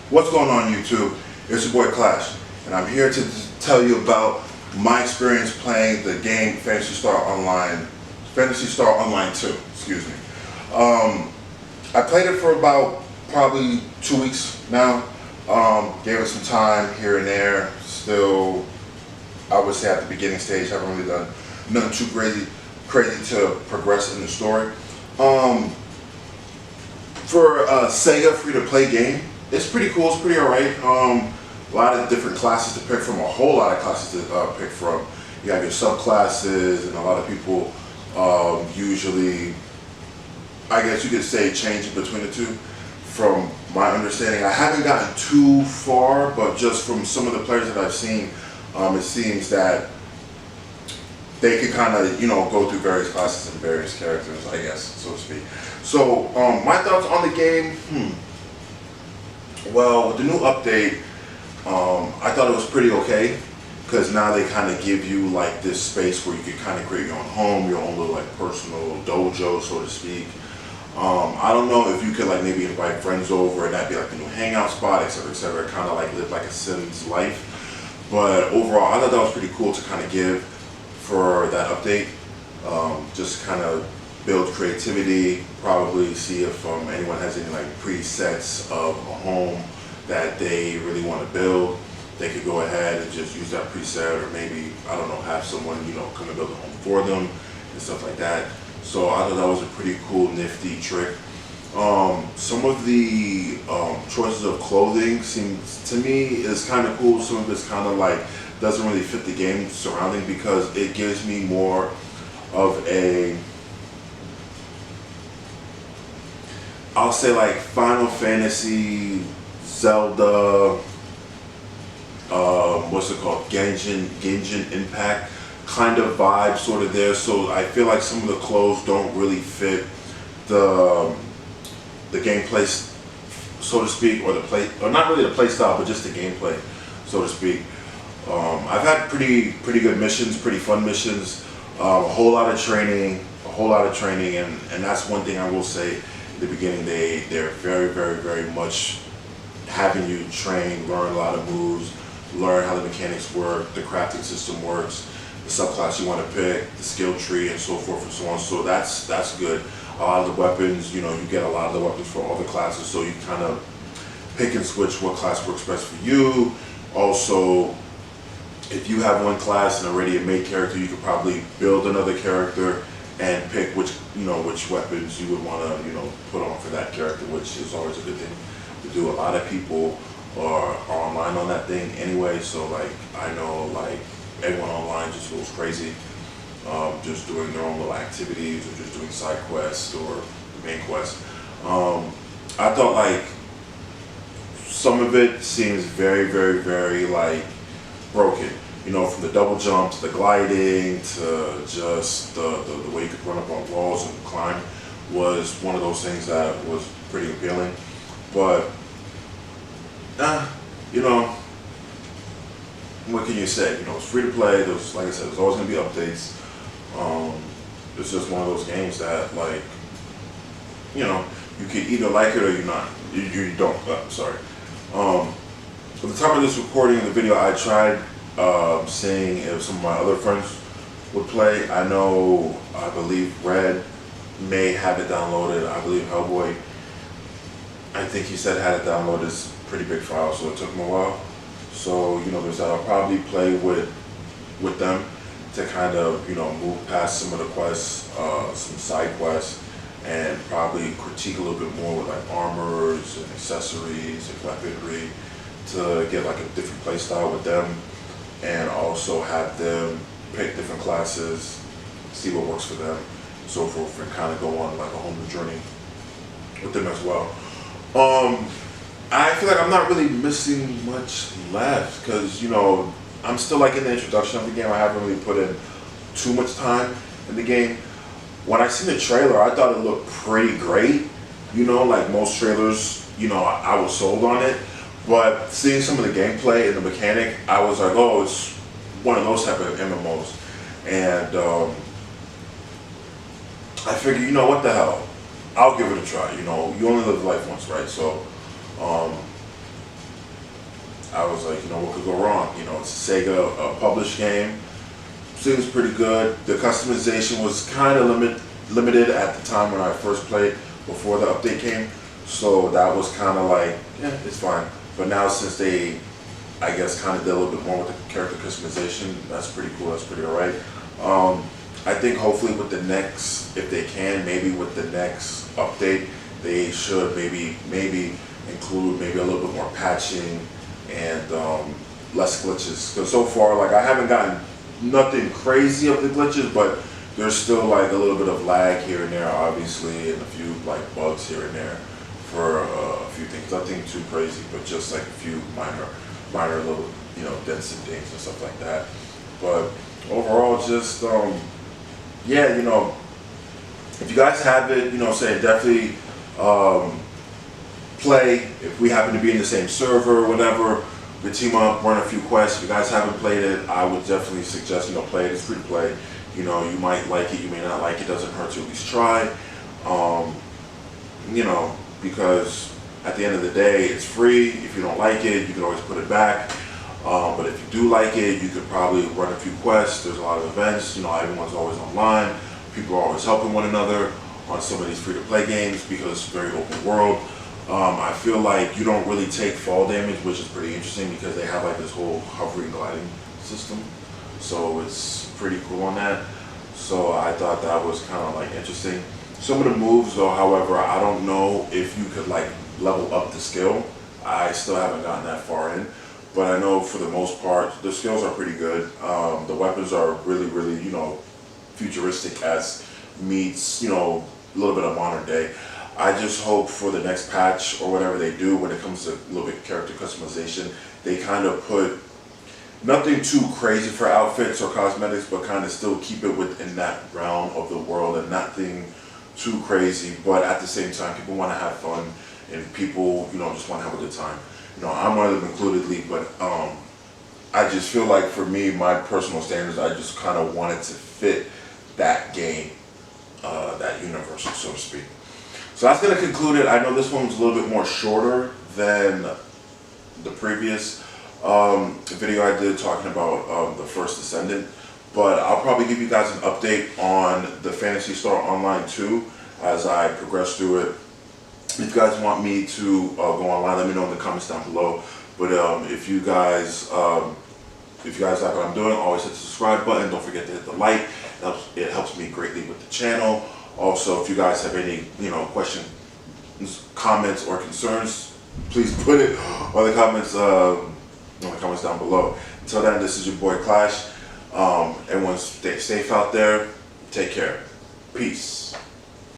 What's going on, YouTube? It's your boy Clash, and I'm here to tell you about my experience playing the game Phantasy Star Online 2, excuse me. I played it for about probably 2 weeks now. Gave it some time here and there. Still, I would say at the beginning stage, haven't really done nothing too crazy to progress in the story. For a Sega free-to-play game, it's pretty cool. It's pretty alright. A lot of different classes to pick from, a whole lot of classes to pick from. You have your subclasses, and a lot of people usually, I guess you could say, change between the two. From my understanding, I haven't gotten too far, but just from some of the players that I've seen, it seems that they can kind of, go through various classes and various characters, I guess, so to speak. So, my thoughts on the game, well, with the new update, I thought it was pretty okay, because now they kind of give you like this space where you can kind of create your own home, your own little like personal dojo, so to speak. I don't know if you could like maybe invite friends over and that'd be like the new hangout spot, etc., kind of like live like a Sims life. But overall, I thought that was pretty cool to kind of give for that update. Just kind of build creativity, probably see if anyone has any like presets of a home that they really want to build. They could go ahead and just use that preset, or maybe, I don't know, have someone, come and build a home for them and stuff like that. So I thought that was a pretty cool, nifty trick. Some of the choices of clothing seems to me is kind of cool. Some of it's kind of like doesn't really fit the game surrounding, because it gives me more of a, I'll say like Final Fantasy, Zelda, what's it called, Genshin Impact kind of vibe sort of there. So I feel like some of the clothes don't really fit the gameplay, so to speak, or the play, or not really the play style, but just the gameplay, so to speak. I've had pretty good missions, pretty fun missions, a whole lot of training, and that's one thing I will say. In the beginning, they're very much having you train, learn a lot of moves, learn how the mechanics work, the crafting system works, the subclass you want to pick, the skill tree, and so forth and so on. So that's good. A lot of the weapons, you get a lot of the weapons for all the classes, so you kind of pick and switch what class works best for you. Also, if you have one class and already a main character, you could probably build another character and pick which weapons you would want to put on for that character, which is always a good thing to do. A lot of people are online on that thing anyway, so like I know like everyone online just goes crazy, just doing their own little activities, or just doing side quests or the main quest. I thought like some of it seems very like broken, from the double jump to the gliding to just the way you could run up on walls and climb was one of those things that was pretty appealing. But what can you say? It's free to play. There's, like I said, there's always gonna be updates. It's just one of those games that, like, you can either like it or you not. You don't. Sorry. At the time of this recording of the video, I tried seeing if some of my other friends would play. I believe Red may have it downloaded. I believe Hellboy, I think he said had it downloaded. It's a pretty big file, so it took him a while. So, there's that. I'll probably play with them to kind of, move past some of the quests, some side quests, and probably critique a little bit more with like armors and accessories and weaponry to get like a different play style with them, and also have them pick different classes, see what works for them, so forth, and kind of go on like a whole new journey with them as well. I feel like I'm not really missing much left, because I'm still like in the introduction of the game. I haven't really put in too much time in the game. When I seen the trailer, I thought it looked pretty great. Like most trailers, I was sold on it. But seeing some of the gameplay and the mechanic, I was like, oh, it's one of those type of MMOs. And I figured, what the hell? I'll give it a try. You only live life once, right? So I was like, you know, what could go wrong? You know, it's a Sega published game. Seems pretty good. The customization was kind of limited at the time when I first played before the update came. So that was kind of like, yeah, it's fine. But now since they, I guess, kind of did a little bit more with the character customization, that's pretty cool. That's pretty alright. I think hopefully with the next, if they can, maybe with the next update, they should maybe include maybe a little bit more patching and less glitches. Because so far, like, I haven't gotten nothing crazy of the glitches, but there's still like a little bit of lag here and there, obviously, and a few like bugs here and there for a few things. Nothing too crazy, but just like a few minor little, you know, dents and things and stuff like that. But overall, just yeah, you know, if you guys have it, you know, say definitely play. If we happen to be in the same server or whatever, we team up, run a few quests. If you guys haven't played it, I would definitely suggest, you know, play it. It's free to play. You know, you might like it, you may not like it. Doesn't hurt to at least try. You know, because at the end of the day, it's free. If you don't like it, you can always put it back. But if you do like it, you could probably run a few quests. There's a lot of events. You know, everyone's always online. People are always helping one another on some of these free-to-play games because it's a very open world. I feel like you don't really take fall damage, which is pretty interesting because they have like this whole hovering gliding system. So it's pretty cool on that. So I thought that was kind of like interesting. Some of the moves though, however, I don't know if you could like level up the skill. I still haven't gotten that far in. But I know for the most part, the skills are pretty good. The weapons are really, you know, futuristic as meets, you know, a little bit of modern day. I just hope for the next patch or whatever they do when it comes to a little bit of character customization, they kind of put nothing too crazy for outfits or cosmetics, but kind of still keep it within that realm of the world and nothing too crazy. But at the same time, people want to have fun and people, you know, just want to have a good time. You know, I'm one of them includedly, but I just feel like for me, my personal standards, I just kind of wanted to fit that game, that universe, so to speak. So that's going to conclude it. I know this one was a little bit more shorter than the previous video I did talking about the First Descendant, but I'll probably give you guys an update on the Phantasy Star Online 2 as I progress through it. If you guys want me to go online, let me know in the comments down below. But if you guys like what I'm doing, always hit the subscribe button. Don't forget to hit the like. It helps me greatly with the channel. Also, if you guys have any, you know, questions, comments, or concerns, please put it on the comments down below. Until then, this is your boy Clash. Everyone stay safe out there. Take care. Peace.